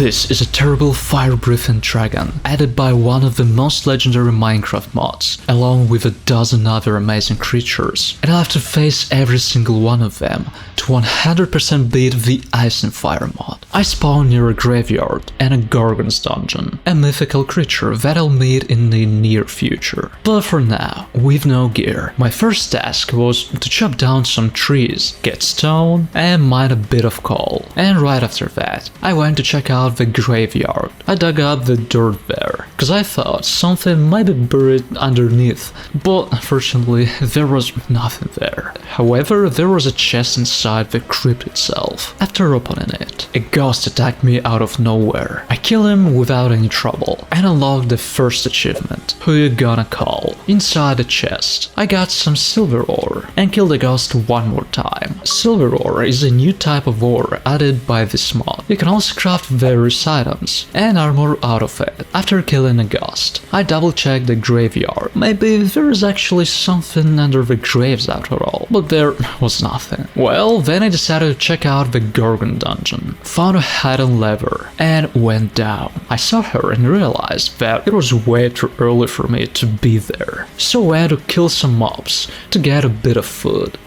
This is a terrible fire-breathing dragon, added by one of the most legendary Minecraft mods, along with a dozen other amazing creatures, and I'll have to face every single one of them to 100% beat the Ice and Fire mod. I spawn near a graveyard and a Gorgon's dungeon, a mythical creature that I'll meet in the near future. But for now, with no gear, my first task was to chop down some trees, get stone, and mine a bit of coal. And right after that, I went to check out the graveyard. I dug up the dirt there, cause I thought something might be buried underneath, but unfortunately there was nothing there. However, there was a chest inside the crypt itself. After opening it, a ghost attacked me out of nowhere. I killed him without any trouble, and unlocked the first achievement, Who You Gonna Call? Inside the chest, I got some silver ore, and killed the ghost one more time. Silver ore is a new type of ore added by this mod. You can also craft various items and armor out of it. After killing a ghost, I double checked the graveyard. Maybe there is actually something under the graves after all, but there was nothing. Well, then I decided to check out the Gorgon dungeon, found a hidden lever, and went down. I saw her and realized that it was way too early for me to be there, so I had to kill some mobs to get a bit of food.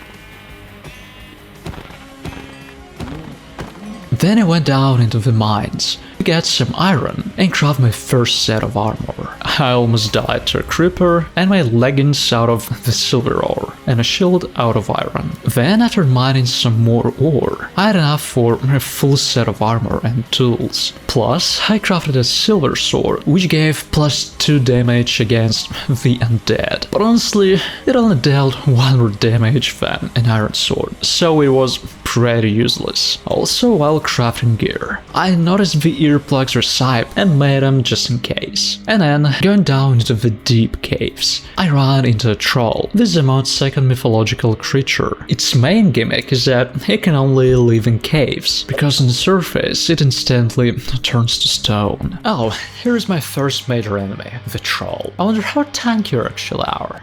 Then I went down into the mines to get some iron and craft my first set of armor. I almost died to a creeper and my leggings out of the silver ore and a shield out of iron. Then after mining some more ore, I had enough for a full set of armor and tools. Plus, I crafted a silver sword which gave +2 damage against the undead. But honestly, it only dealt 1 more damage than an iron sword, so it was pretty useless. Also, while crafting gear, I noticed the earplugs were siped and made them just in case. And then, going down into the deep caves, I ran into a troll. This is a mod's second mythological creature. Its main gimmick is that it can only live in caves, because on the surface it instantly turns to stone. Oh, here's my first major enemy, the troll. I wonder how tanky you actually are.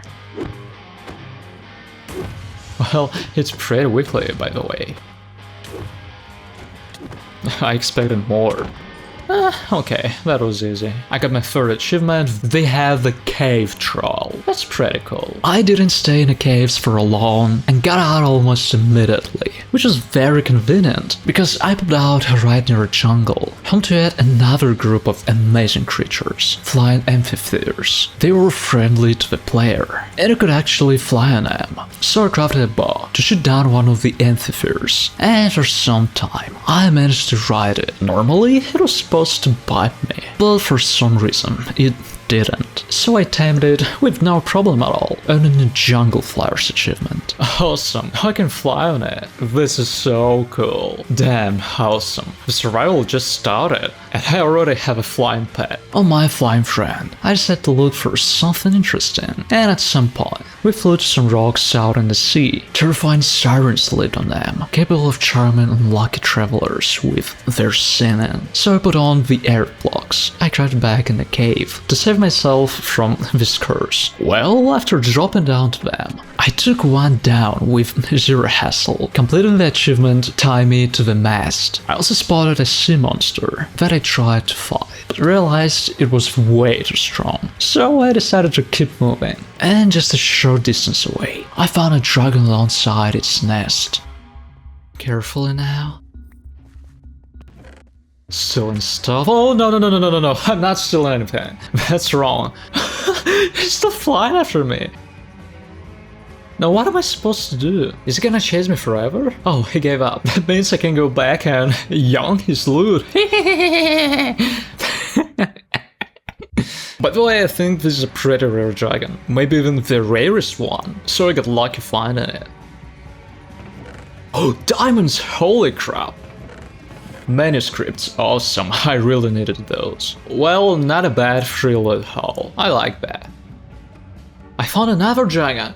Well, it's pretty weakly, by the way. I expected more. Okay, that was easy. I got my third achievement. They have the cave troll. That's pretty cool. I didn't stay in the caves for long and got out almost immediately, which was very convenient because I popped out right near a jungle, home to yet another group of amazing creatures, flying amphitheaters. They were friendly to the player, and you could actually fly on them. So I crafted a bow to shoot down one of the amphitheaters, and after some time, I managed to ride it. Normally, it was supposed to bite me, but for some reason it didn't. So I tamed it with no problem at all, earning a Jungle Flyers achievement. Awesome, I can fly on it. This is so cool. Damn, awesome. The survival just started, and I already have a flying pet. On my flying friend, I decided to look for something interesting, and at some point, we flew to some rocks out in the sea. Terrifying sirens lived on them, capable of charming unlucky travelers with their singing. So I put on the air blocks. I crept back in the cave to save myself from this curse. Well, after dropping down to them, I took one down with zero hassle, completing the achievement Tie Me to the Mast. I also spotted a sea monster that I tried to fight, but realized it was way too strong, so I decided to keep moving. And just a short distance away, I found a dragon alongside its nest. Carefully now. Stealing stuff? Oh, no, I'm not stealing anything. That's wrong. He's still flying after me. Now what am I supposed to do? Is he gonna chase me forever? Oh, he gave up. That means I can go back and yawn his loot. By the way, I think this is a pretty rare dragon. Maybe even the rarest one. So I got lucky finding it. Oh, diamonds! Holy crap! Manuscripts, awesome, I really needed those. Well, not a bad free loot haul, I like that. I found another dragon!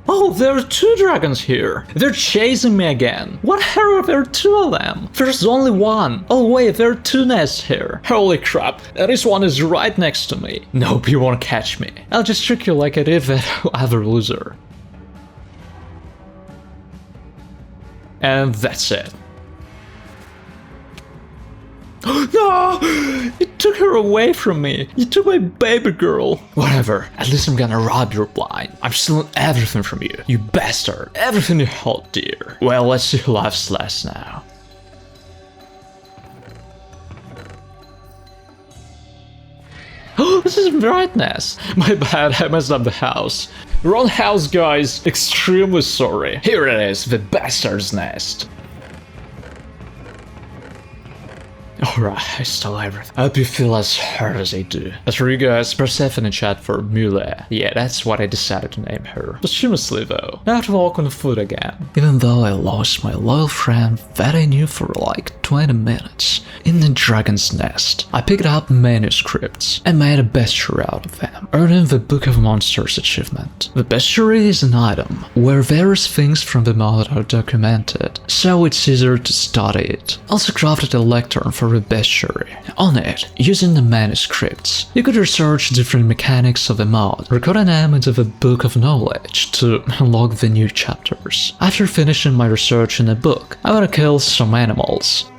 Oh, there are 2 dragons here! They're chasing me again! What hell are there 2 of them? There's only 1! Oh wait, there are 2 nests here! Holy crap, this one is right next to me! Nope, you won't catch me. I'll just trick you like I did that other loser. And that's it. No! You took her away from me! You took my baby girl! Whatever, at least I'm gonna rob your blind. I'm stealing everything from you, you bastard! Everything you hold dear. Well, let's see who laughs last now. Oh, this is brightness! My bad, I messed up the house. Wrong house, guys! Extremely sorry. Here it is, the bastard's nest. Alright, I stole everything. I hope you feel as hurt as I do. As for you guys, press F in the chat for Mule. Yeah, that's what I decided to name her. Posthumously though. Now I have to walk on foot again. Even though I lost my loyal friend that I knew for like 20 minutes in the dragon's nest, I picked up manuscripts and made a bestiary out of them, earning the Book of Monsters achievement. The bestiary is an item where various things from the mod are documented, so it's easier to study it. Also crafted a lectern for a bestiary. On it, using the manuscripts, you could research different mechanics of the mod, recording them into the Book of Knowledge to unlock the new chapters. After finishing my research in the book, I want to kill some animals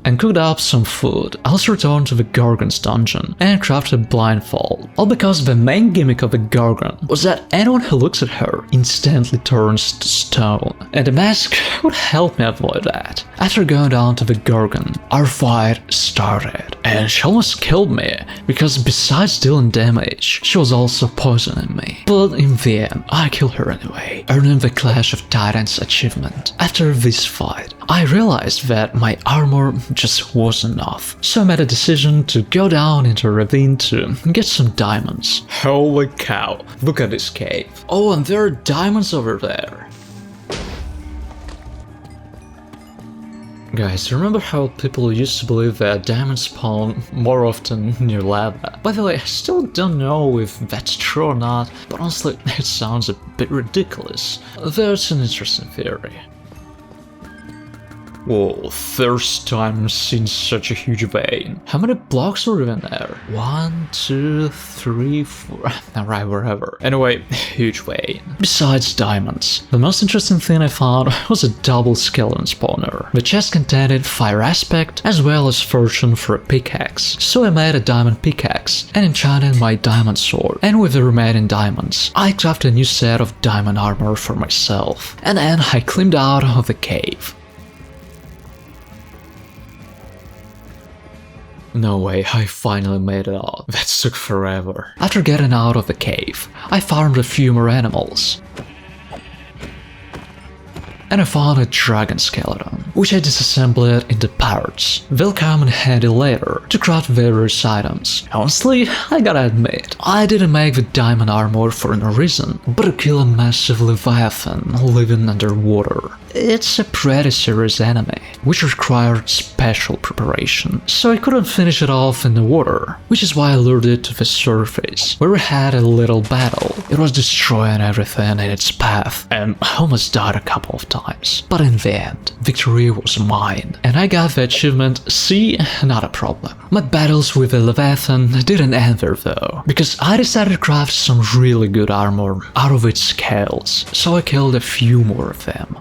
and cooked up some food. I also returned to the Gorgon's dungeon and crafted a blindfold, all because the main gimmick of the Gorgon was that anyone who looks at her instantly turns to stone, and the mask would help me avoid that. After going down to the Gorgon, our fight started, and she almost killed me, because besides dealing damage, she was also poisoning me. But in the end, I killed her anyway, earning the Clash of Titans achievement. After this fight, I realized that my armor just wasn't enough, so I made a decision to go down into a ravine to get some diamonds. Holy cow, look at this cave. Oh, and there are diamonds over there. Guys, remember how people used to believe that diamonds spawn more often near lava? By the way, I still don't know if that's true or not, but honestly, it sounds a bit ridiculous. That's an interesting theory. Whoa, first time seen such a huge vein. How many blocks were even there? 1, 2, 3, 4... Alright, wherever. Anyway, huge vein. Besides diamonds, the most interesting thing I found was a double skeleton spawner. The chest contained fire aspect as well as fortune for a pickaxe, so I made a diamond pickaxe and enchanted my diamond sword. And with the remaining diamonds, I crafted a new set of diamond armor for myself. And then I climbed out of the cave. No way, I finally made it out. That took forever. After getting out of the cave, I farmed a few more animals. And I found a dragon skeleton, which I disassembled into parts. They'll come in handy later to craft various items. Honestly, I gotta admit, I didn't make the diamond armor for no reason, but to kill a massive Leviathan living underwater. It's a pretty serious enemy, which required special preparation, so I couldn't finish it off in the water, which is why I lured it to the surface, where we had a little battle. It was destroying everything in its path, and I almost died a couple of times. But in the end, victory was mine, and I got the achievement C, not a problem. My battles with the Leviathan didn't end there though, because I decided to craft some really good armor out of its scales, so I killed a few more of them.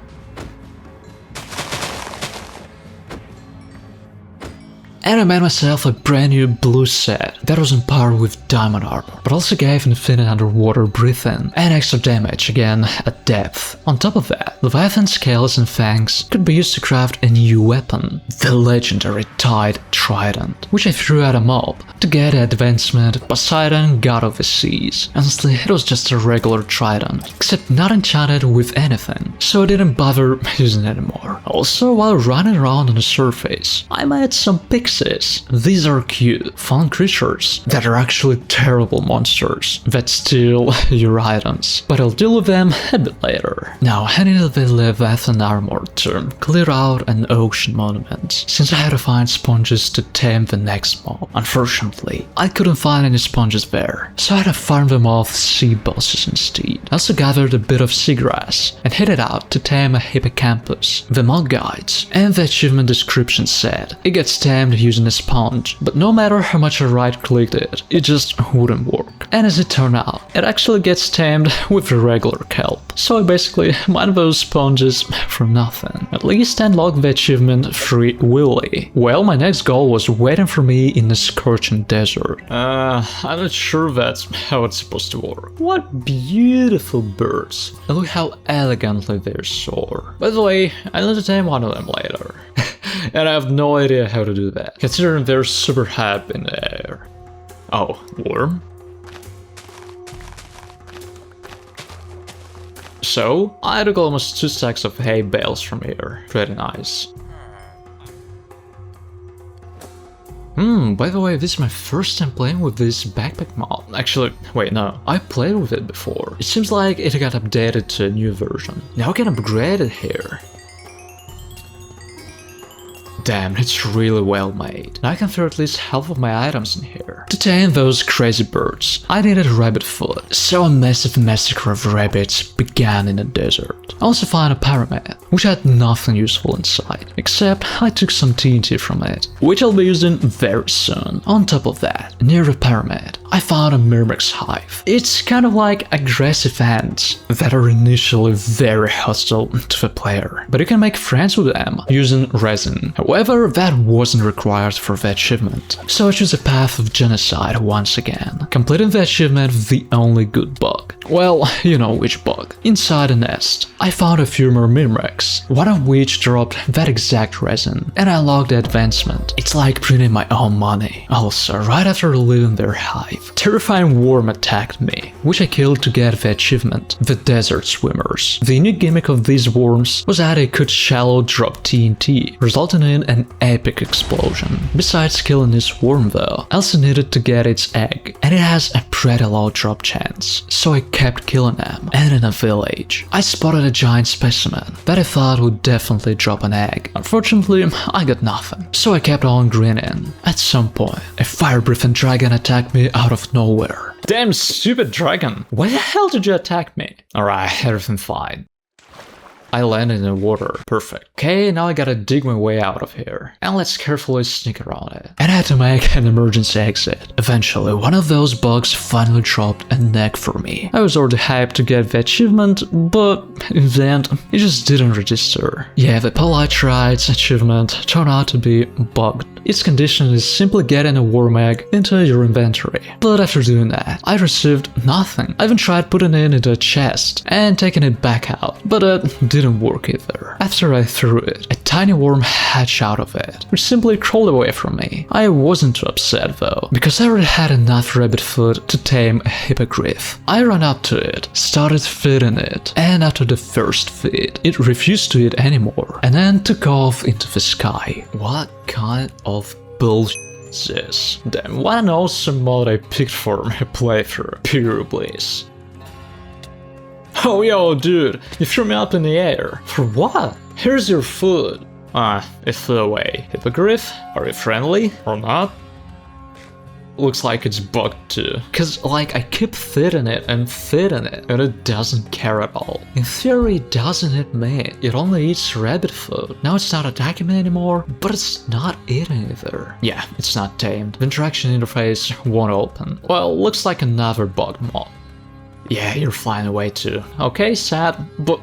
And I made myself a brand new blue set that was empowered with diamond armor, but also gave infinite underwater breathing and extra damage again at depth. On top of that, Leviathan scales and fangs could be used to craft a new weapon, the legendary Tide Trident, which I threw at a mob to get advancement Poseidon, God of the Seas. Honestly, it was just a regular trident, except not enchanted with anything, so I didn't bother using it anymore. Also, while running around on the surface, I made some Pixie. These are cute, fun creatures that are actually terrible monsters that steal your items, but I'll deal with them a bit later. Now, I needed the Leviathan armor to clear out an ocean monument, since I had to find sponges to tame the next mob. Unfortunately, I couldn't find any sponges there, so I had to farm them off sea bosses instead. I also gathered a bit of seagrass and headed out to tame a hippocampus. The mod guides and the achievement description said it gets tamed using a sponge, but no matter how much I right-clicked it, it just wouldn't work. And as it turned out, it actually gets tamed with a regular kelp. So I basically mined those sponges for nothing. At least I unlocked the achievement Free Willy. Well, my next goal was waiting for me in the scorching desert. I'm not sure that's how it's supposed to work. What beautiful birds. And look how elegantly they're soar. By the way, I need to tame one of them later. And I have no idea how to do that, considering they're super high up in the air. Oh, worm? So, I took almost 2 stacks of hay bales from here. Pretty nice. By the way, this is my first time playing with this backpack mod. Actually, wait, no, I played with it before. It seems like it got updated to a new version. Now I can upgrade it here. Damn, it's really well made. Now I can throw at least half of my items in here. To tame those crazy birds, I needed rabbit food, so a massive massacre of rabbits began in the desert. I also found a pyramid, which had nothing useful inside, except I took some TNT from it, which I'll be using very soon. On top of that, near the pyramid, I found a Myrmec's hive. It's kind of like aggressive ants that are initially very hostile to the player, but you can make friends with them using resin. However, that wasn't required for the achievement, so I chose a path of genocide once again, completing the achievement with the only good bug. Well, you know which bug. Inside a nest, I found a few more Myrmecs, one of which dropped that exact resin, and I unlocked the advancement. It's like printing my own money. Also, right after leaving their hive, terrifying worm attacked me, which I killed to get the achievement, the Desert Swimmers. The unique gimmick of these worms was that they could shallow drop TNT, resulting in an epic explosion. Besides killing this worm though, I also needed to get its egg, and it has a pretty low drop chance, so I kept killing them. And in a village, I spotted a giant specimen that I thought would definitely drop an egg. Unfortunately, I got nothing, so I kept on grinning. At some point, a fire-breathing dragon attacked me out of nowhere. Damn stupid dragon! Why the hell did you attack me? Alright, everything fine. I landed in the water. Perfect. Okay, now I gotta dig my way out of here. And let's carefully sneak around it. And I had to make an emergency exit. Eventually, one of those bugs finally dropped an egg for me. I was already hyped to get the achievement, but in the end, it just didn't register. Yeah, the Polite Rights achievement turned out to be bugged. Its condition is simply getting a worm egg into your inventory. But after doing that, I received nothing. I even tried putting it into a chest and taking it back out, but it didn't work either. After I threw it, a tiny worm hatched out of it, which simply crawled away from me. I wasn't too upset though, because I already had enough rabbit food to tame a hippogriff. I ran up to it, started feeding it, and after the first feed, it refused to eat anymore, and then took off into the sky. What kind of bullshit is this? Damn, what an awesome mod I picked for my playthrough. Pure bliss. Oh yo, dude, you threw me up in the air. For what? Here's your food. It flew away. Hippogriff? Are you friendly or not? Looks like it's bugged too. Cause like I keep feeding it and it doesn't care at all. In theory it doesn't eat meat, it only eats rabbit food. Now it's not attacking me anymore, but it's not eating either. Yeah, it's not tamed. The interaction interface won't open. Well, looks like another bug mod. Yeah, you're flying away too. Okay, sad, but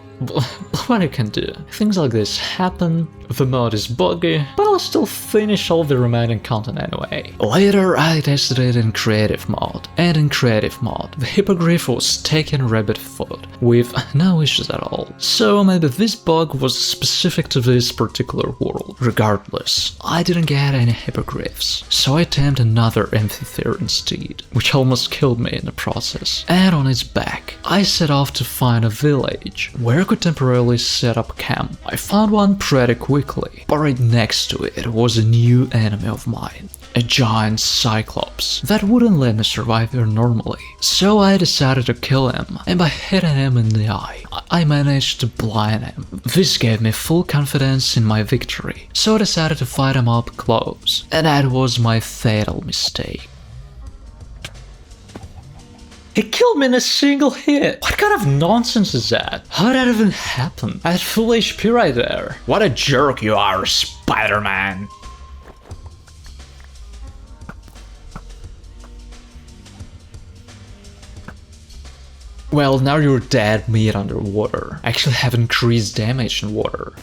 what you can do. Things like this happen, the mod is buggy, but I'll still finish all the remaining content anyway. Later I tested it in creative mode, and in creative mode, the hippogriff was taking rabbit food, with no issues at all. So maybe this bug was specific to this particular world. Regardless, I didn't get any hippogriffs, so I tamed another amphitheater instead, which almost killed me in the process. And on its back, I set off to find a village, where I could temporarily set up camp. I found one pretty quickly, but right next to it was a new enemy of mine. A giant Cyclops that wouldn't let me survive here normally. So I decided to kill him, and by hitting him in the eye, I managed to blind him. This gave me full confidence in my victory, so I decided to fight him up close, and that was my fatal mistake. He killed me in a single hit! What kind of nonsense is that? How did that even happen? I had full HP right there. What a jerk you are, Spider-Man! Well, now you're dead meat underwater. I actually have increased damage in water.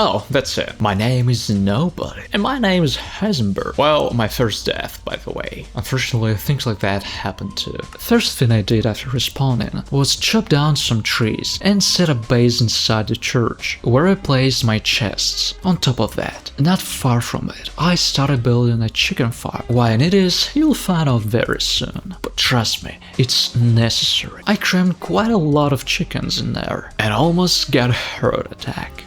Oh, that's it. My name is Nobody. And my name is Heisenberg. Well, my first death, by the way. Unfortunately, things like that happened too. The first thing I did after respawning was chop down some trees and set a base inside the church, where I placed my chests. On top of that, not far from it, I started building a chicken farm. Why it is, you'll find out very soon. But trust me, it's necessary. I crammed quite a lot of chickens in there and almost got a heart attack.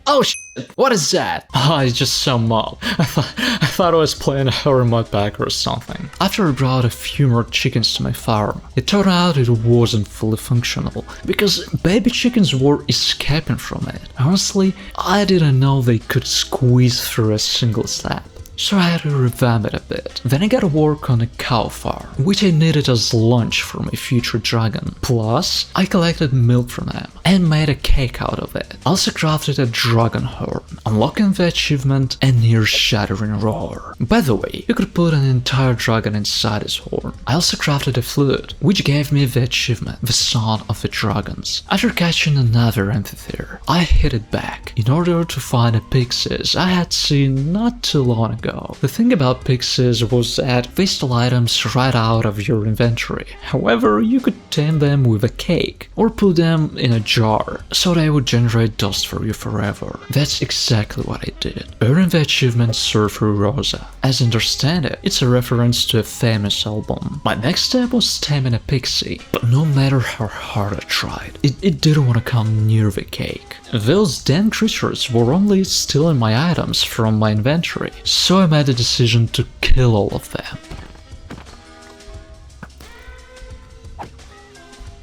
Oh shit, what is that? Oh, it's just some mob. I thought I was playing a horror mod pack or something. After I brought a few more chickens to my farm, it turned out it wasn't fully functional, because baby chickens were escaping from it. Honestly, I didn't know they could squeeze through a single slab. So I had to revamp it a bit. Then I got to work on a cow farm, which I needed as lunch for my future dragon. Plus, I collected milk from them and made a cake out of it. I also crafted a dragon horn, unlocking the achievement a near-shattering roar. By the way, you could put an entire dragon inside his horn. I also crafted a flute, which gave me the achievement, the Song of the Dragons. After catching another amphitheater, I hit it back in order to find the pixies I had seen not too long ago. The thing about pixies was that they stole items right out of your inventory. However, you could tame them with a cake or put them in a jar, so they would generate dust for you forever. That's exactly what I did, earning the achievement Surfer Rosa. As I understand it, it's a reference to a famous album. My next step was taming a pixie, but no matter how hard I tried, it didn't want to come near the cake. Those damn creatures were only stealing my items from my inventory, so I made the decision to kill all of them.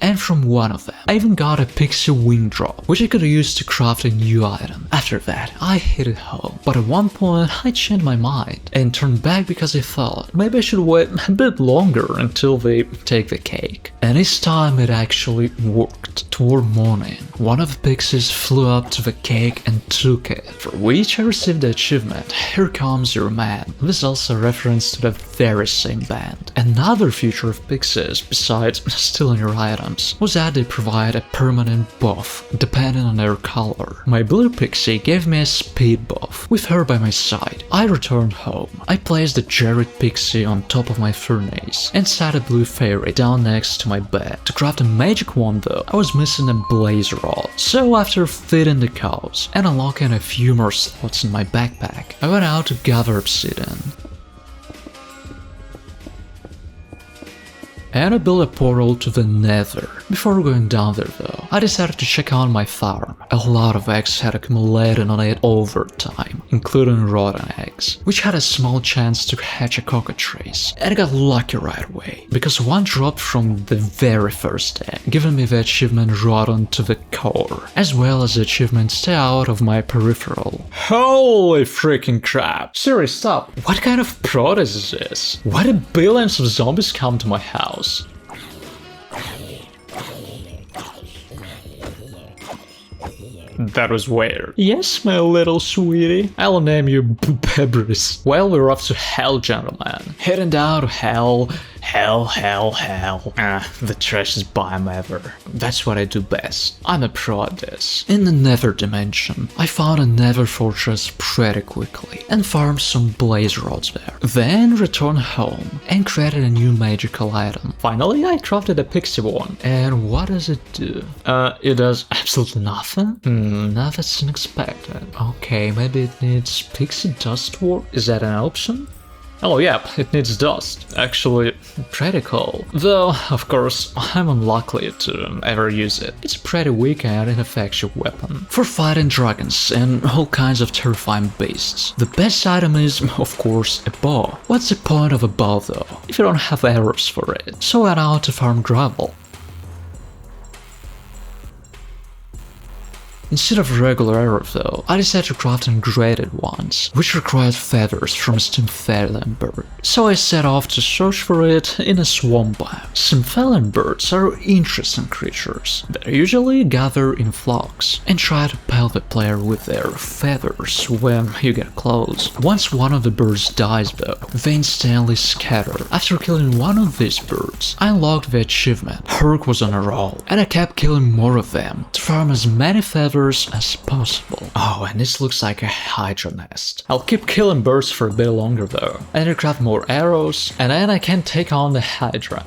And from one of them, I even got a pixie wing drop, which I could use to craft a new item. After that, I hit it home, but at one point I changed my mind and turned back because I thought maybe I should wait a bit longer until they take the cake. And this time it actually worked. Toward morning, one of the pixies flew up to the cake and took it, for which I received the achievement Here Comes Your Man. This is also a reference to the very same band. Another feature of pixies, besides stealing your items, was that they provide a permanent buff depending on their color. My blue pixie gave me a speed buff. With her by my side, I returned home. I placed the Jared pixie on top of my furnace and sat a blue fairy down next to my bed. To craft a magic wand though, I was missing a blaze rod. So after feeding the cows and unlocking a few more slots in my backpack, I went out to gather obsidian. And I built a portal to the Nether. Before going down there though, I decided to check out my farm. A lot of eggs had accumulated on it over time, including rotten eggs, which had a small chance to hatch a cockatrice. And I got lucky right away, because one dropped from the very first egg, giving me the achievement Rotten to the Core, as well as the achievement Stay Out of My Peripheral. Holy freaking crap! Siri, stop! What kind of protest is this? Why did billions of zombies come to my house? That was weird. Yes, my little sweetie. I'll name you Pebris. Well, we're off to hell, gentlemen. Heading down to hell. Hell. The trashiest biome ever. That's what I do best. I'm a pro at this. In the Nether dimension, I found a Nether fortress pretty quickly and farmed some blaze rods there. Then returned home and created a new magical item. Finally, I crafted a pixie one. And what does it do? It does absolutely nothing? Now that's unexpected. Okay, maybe it needs pixie dust work? Is that an option? Oh yeah, it needs dust. Actually, pretty cool. Though, of course, I'm unlikely to ever use it. It's a pretty weak and ineffective weapon for fighting dragons and all kinds of terrifying beasts. The best item is, of course, a bow. What's the point of a bow though, if you don't have arrows for it? So I went out to farm gravel. Instead of regular arrow though, I decided to craft ungraded ones, which required feathers from a Stymphalian bird. So I set off to search for it in a swamp biome. Stymphalian birds are interesting creatures that usually gather in flocks and try to pelt the player with their feathers when you get close. Once one of the birds dies though, they instantly scatter. After killing one of these birds, I unlocked the achievement. Herc was on a roll, and I kept killing more of them to farm as many feathers as possible. Oh, and this looks like a Hydra nest. I'll keep killing birds for a bit longer though. I need to craft more arrows, and then I can take on the Hydra.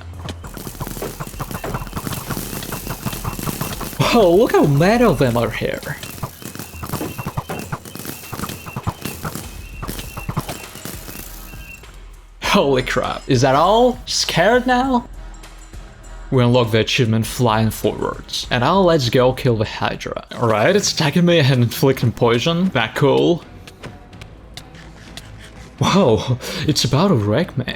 Whoa, look how many of them are here. Holy crap, is that all? Scared now? We unlock the achievement flying forwards. And now let's go kill the Hydra. Alright, it's attacking me and inflicting poison. That cool. Whoa, it's about to wreck me.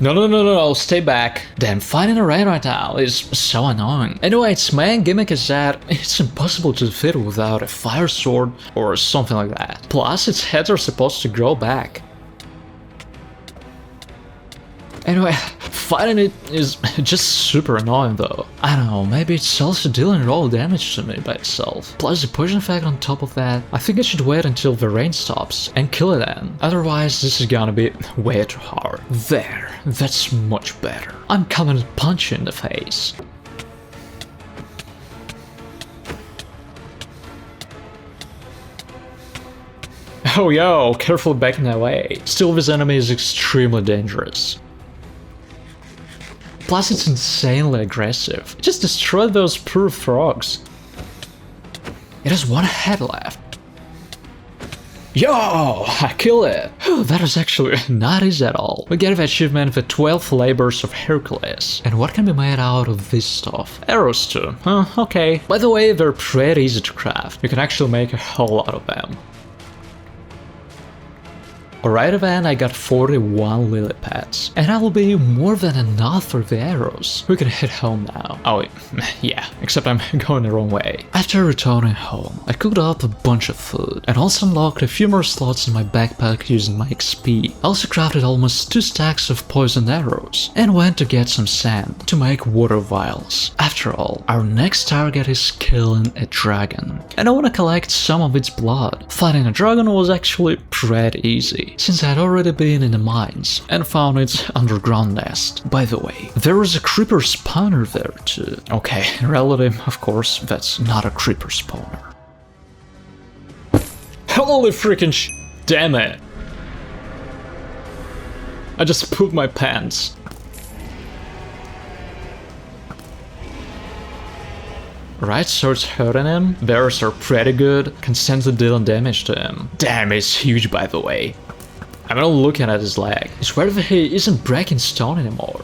No, stay back. Damn, fighting a rain right now is so annoying. Anyway, its main gimmick is that it's impossible to defeat it without a fire sword or something like that. Plus, its heads are supposed to grow back. Anyway, fighting it is just super annoying though. I don't know, maybe it's also dealing raw damage to me by itself. Plus the poison effect on top of that. I think I should wait until the rain stops and kill it then. Otherwise this is gonna be way too hard. There, that's much better. I'm coming to punch you in the face. Oh yo, careful backing away. Still, this enemy is extremely dangerous. Plus it's insanely aggressive. It just destroyed those poor frogs. It has one head left. Yo, I killed it! That was actually not easy at all. We get the achievement for 12 labors of Hercules. And what can be made out of this stuff? Arrows too. Huh, okay. By the way, they're pretty easy to craft. You can actually make a whole lot of them. Alright then, I got 41 lily pads, and that will be more than enough for the arrows. We can head home now. Oh yeah, except I'm going the wrong way. After returning home, I cooked up a bunch of food, and also unlocked a few more slots in my backpack using my XP. I also crafted almost 2 stacks of poisoned arrows, and went to get some sand to make water vials. After all, our next target is killing a dragon, and I want to collect some of its blood. Fighting a dragon was actually pretty easy, since I had already been in the mines and found its underground nest. By the way, there was a creeper spawner there too. Okay, relative, of course, that's not a creeper spawner. Holy freaking damn it! I just pooped my pants. Right, so it's hurting him. Bears are pretty good, constantly dealing damage to him. Damn, he's huge by the way. I'm not looking at his leg. It's weird that he isn't breaking stone anymore.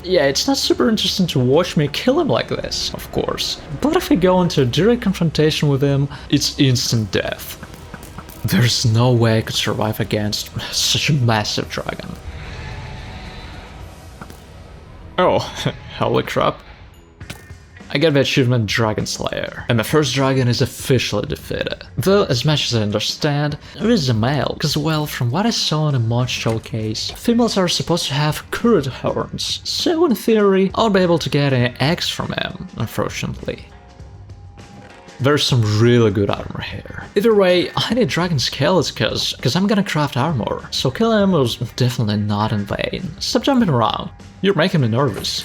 Yeah, it's not super interesting to watch me kill him like this, of course. But if I go into a direct confrontation with him, it's instant death. There's no way I could survive against such a massive dragon. Oh, holy crap. I get the achievement Dragon Slayer, and my first dragon is officially defeated. Though, as much as I understand, it is a male, because well, from what I saw in a mod showcase, females are supposed to have curved horns, so in theory, I'll be able to get any eggs from him, unfortunately. There's some really good armor here. Either way, I need dragon scales cause I'm gonna craft armor, so killing him was definitely not in vain. Stop jumping around, you're making me nervous.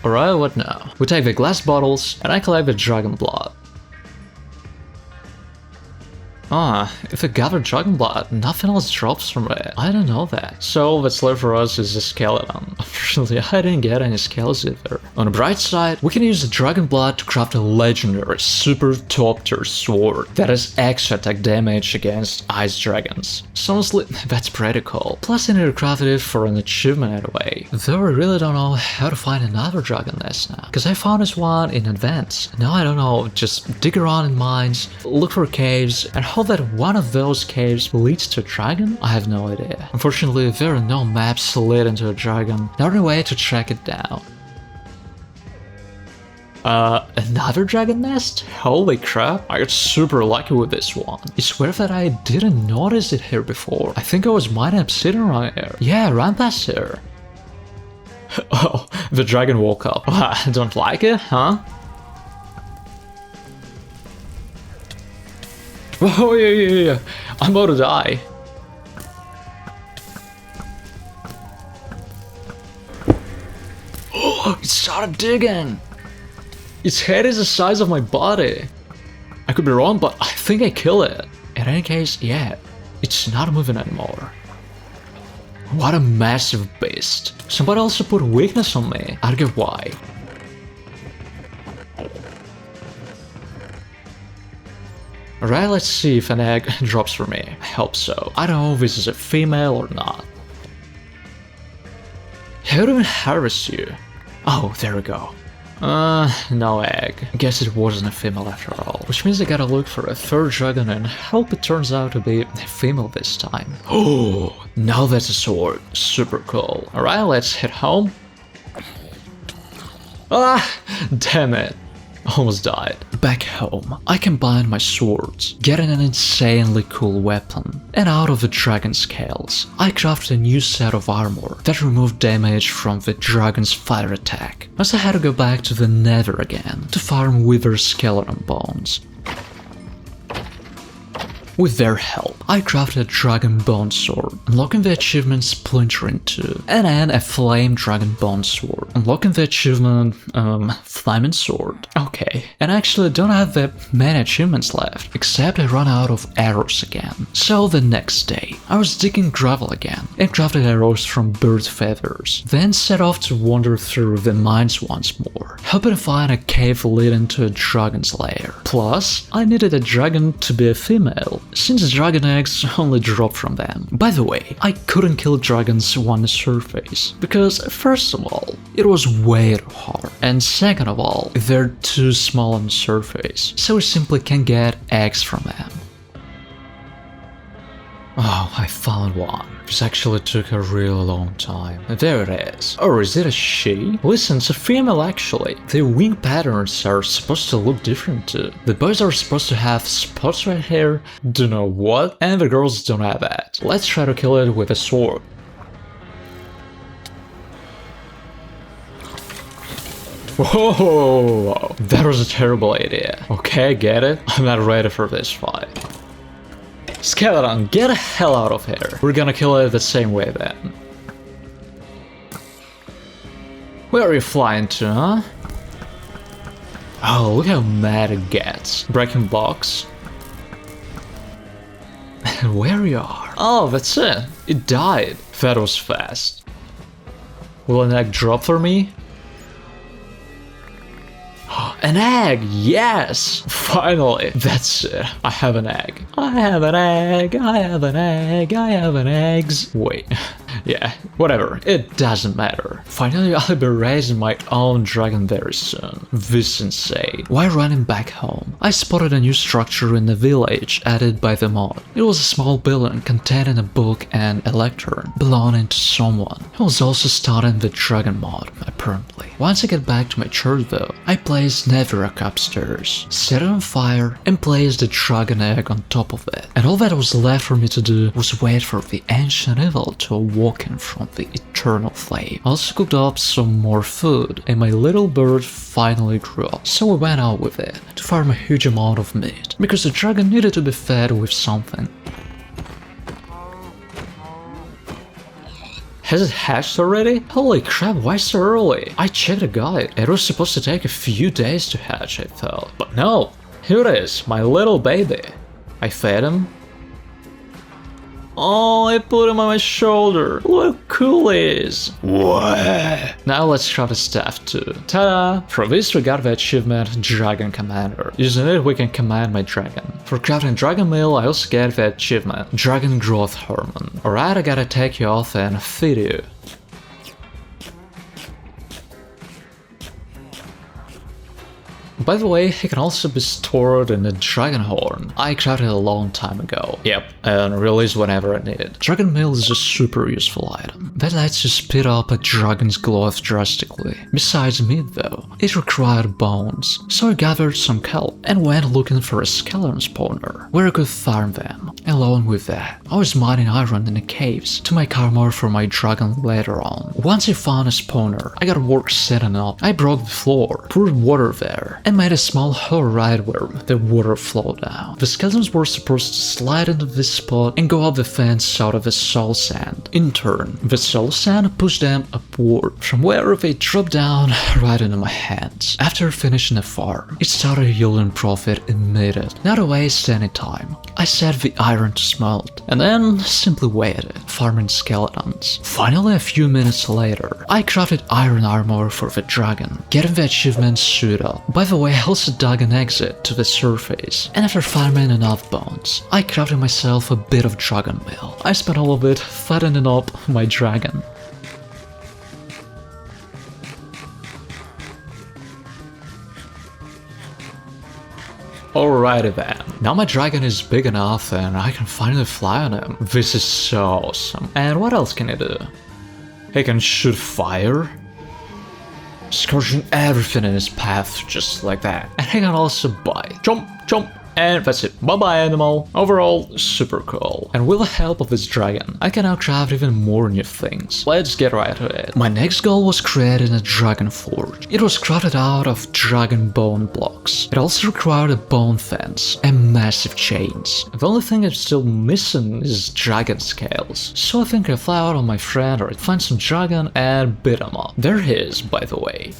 Alright, what now? We take the glass bottles, and I collect the dragon blood. Ah, if I gather dragon blood, nothing else drops from it. I don't know that. So what's left for us is a skeleton. Unfortunately, I didn't get any scales either. On the bright side, we can use the dragon blood to craft a legendary super top tier sword that has extra attack damage against ice dragons. So honestly, that's pretty cool. Plus I need to craft it for an achievement anyway. Though I really don't know how to find another dragon nest now, because I found this one in advance. Now I don't know, just dig around in mines, look for caves, and how that one of those caves leads to a dragon? I have no idea. Unfortunately, there are no maps leading to a dragon. The only way to track it down. Another dragon nest? Holy crap, I got super lucky with this one. I swear that I didn't notice it here before. I think I was mining obsidian around here. Yeah, ran past here. Oh, the dragon woke up. Don't like it, huh? Oh, yeah. I'm about to die. Oh, it started digging. Its head is the size of my body. I could be wrong, but I think I killed it. In any case, yeah, it's not moving anymore. What a massive beast. Somebody also put weakness on me. I don't get why. Alright, let's see if an egg drops for me. I hope so. I don't know if this is a female or not. How do I harvest you? Oh, there we go. No egg. Guess it wasn't a female after all. Which means I gotta look for a third dragon and hope it turns out to be a female this time. Oh, now that's a sword. Super cool. Alright, let's head home. Ah, damn it. Almost died. Back home, I combined my swords, getting an insanely cool weapon. And out of the dragon scales, I crafted a new set of armor that removed damage from the dragon's fire attack. As I had to go back to the Nether again to farm wither skeleton bones. With their help, I crafted a dragon bone sword, unlocking the achievement Splinter in 2, and then a flame dragon bone sword, unlocking the achievement Flaming sword. Okay, and I actually don't have that many achievements left, except I run out of arrows again. So the next day, I was digging gravel again, and crafted arrows from bird feathers, then set off to wander through the mines once more, hoping to find a cave leading to a dragon's lair. Plus, I needed a dragon to be a female, since dragon eggs only drop from them. By the way, I couldn't kill dragons on the surface, because first of all, it was way too hard, and second of all, they're too small on the surface, so we simply can't get eggs from them. Oh, I found one. This actually took a real long time. There it is. Or is it a she? Listen, it's a female actually. The wing patterns are supposed to look different too. The boys are supposed to have spots right here, don't know what, and the girls don't have that. Let's try to kill it with a sword. Whoa, that was a terrible idea. Okay, I get it. I'm not ready for this fight. Skeleton, get the hell out of here. We're gonna kill it the same way then. Where are you flying to, huh? Oh, look how mad it gets. Breaking blocks. Where you are? Oh, that's it. It died. That was fast. Will an egg drop for me? An egg! Yes! Finally! That's it. I have an egg. I have an egg. I have an egg. I have an eggs. Wait. Yeah, whatever. It doesn't matter. Finally, I'll be raising my own dragon very soon. This is insane. While running back home, I spotted a new structure in the village added by the mod. It was a small building containing a book and a lectern belonging to someone who was also starting the dragon mod, apparently. Once I get back to my church though, I placed netherrack upstairs, set it on fire, and placed the dragon egg on top of it. And all that was left for me to do was wait for the ancient evil to awaken from the eternal flame. I also cooked up some more food, and my little bird finally grew up. So we went out with it to farm a huge amount of meat, because the dragon needed to be fed with something. Has it hatched already? Holy crap, why so early? I checked the guide. It was supposed to take a few days to hatch, I thought. But no, here it is, my little baby. I fed him. Oh, I put him on my shoulder. Look how cool he is. What? Now let's try the staff too. Ta-da! For this we got the achievement Dragon Commander. Using it we can command my dragon. For crafting Dragon Meal I also get the achievement Dragon Growth Hormone. Alright, I gotta take you off and feed you. By the way, it can also be stored in a dragon horn. I crafted it a long time ago. Yep, and release whenever I need it. Dragon meal is a super useful item that lets you speed up a dragon's growth drastically. Besides meat though, it required bones, so I gathered some kelp and went looking for a skeleton spawner, where I could farm them. Along with that, I was mining iron in the caves to make armor for my dragon later on. Once I found a spawner, I got work setting up. I broke the floor, poured water there, and made a small hole right where the water flowed down. The skeletons were supposed to slide into this spot and go up the fence out of the soul sand. In turn, the soul sand pushed them upward, from where they dropped down right into my hands. After finishing the farm, it started yielding profit immediately. Not to waste any time, I set the iron to smelt, and then simply waited, farming skeletons. Finally, a few minutes later, I crafted iron armor for the dragon, getting the achievement suit up. By the way, I also dug an exit to the surface, and after farming enough bones, I crafted myself a bit of dragon meal. I spent all of it fattening up my dragon. Alrighty then, now my dragon is big enough and I can finally fly on him. This is so awesome. And what else can he do? He can shoot fire, scorching everything in his path just like that. And he can also bite. Jump, jump. And that's it. Bye bye animal. Overall, super cool. And with the help of this dragon, I can now craft even more new things. Let's get right to it. My next goal was creating a dragon forge. It was crafted out of dragon bone blocks. It also required a bone fence and massive chains. The only thing I'm still missing is dragon scales. So I think I'll fly out on my friend or find some dragon and beat him up. There he is, by the way.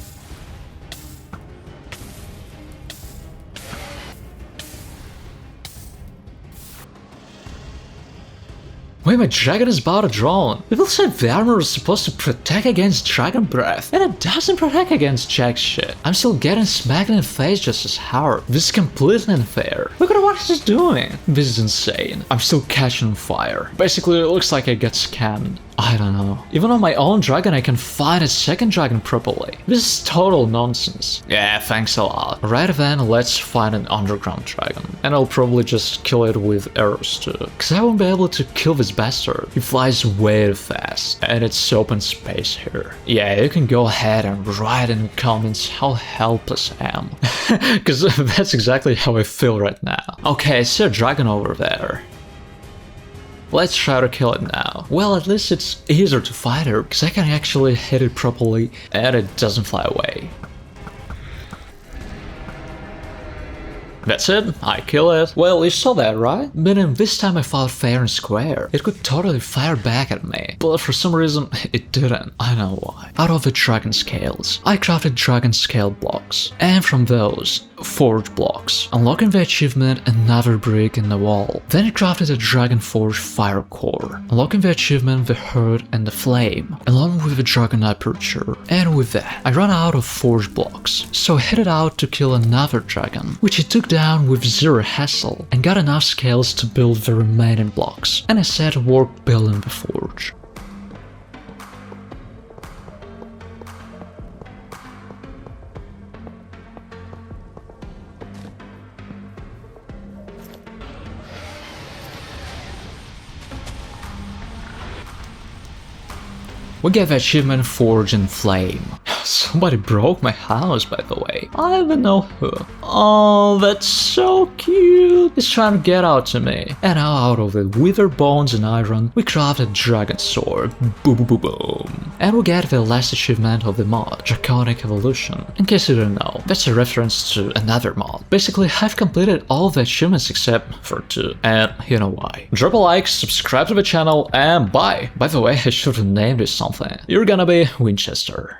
Wait, my dragon is about to drown. People said the armor is supposed to protect against dragon breath, and it doesn't protect against jack shit. I'm still getting smacked in the face just as hard. This is completely unfair. Look at what he's doing. This is insane. I'm still catching fire. Basically, it looks like I get scammed. I don't know. Even on my own dragon, I can fight a second dragon properly. This is total nonsense. Yeah, thanks a lot. Right then, let's find an underground dragon. And I'll probably just kill it with arrows too. Cause I won't be able to kill this bastard. He flies way too fast. And it's open space here. Yeah, you can go ahead and write in the comments how helpless I am. Cause that's exactly how I feel right now. Okay, I see a dragon over there. Let's try to kill it now. Well, at least it's easier to fight her, because I can actually hit it properly and it doesn't fly away. That's it, I kill it. Well, you saw that, right? Meaning this time I fought fair and square. It could totally fire back at me, but for some reason it didn't. I know why. Out of the dragon scales, I crafted dragon scale blocks, and from those, forge blocks, unlocking the achievement another brick in the wall. Then I crafted a dragon forge fire core, unlocking the achievement the hurt and the flame, along with the dragon aperture. And with that, I ran out of forge blocks, so I headed out to kill another dragon, which I took down with zero hassle, and got enough scales to build the remaining blocks, and I set to work building the forge. We get the achievement Forge and Flame. Somebody broke my house, by the way. I don't even know who. Oh, that's so cute. He's trying to get out to me. And now out of the withered bones and iron, we craft a dragon sword. Boom, boom, boom, boom. And we get the last achievement of the mod, Draconic Evolution. In case you don't know, that's a reference to another mod. Basically, I've completed all the achievements except for 2. And you know why. Drop a like, subscribe to the channel, and bye. By the way, I should have named this something. You're gonna be Winchester.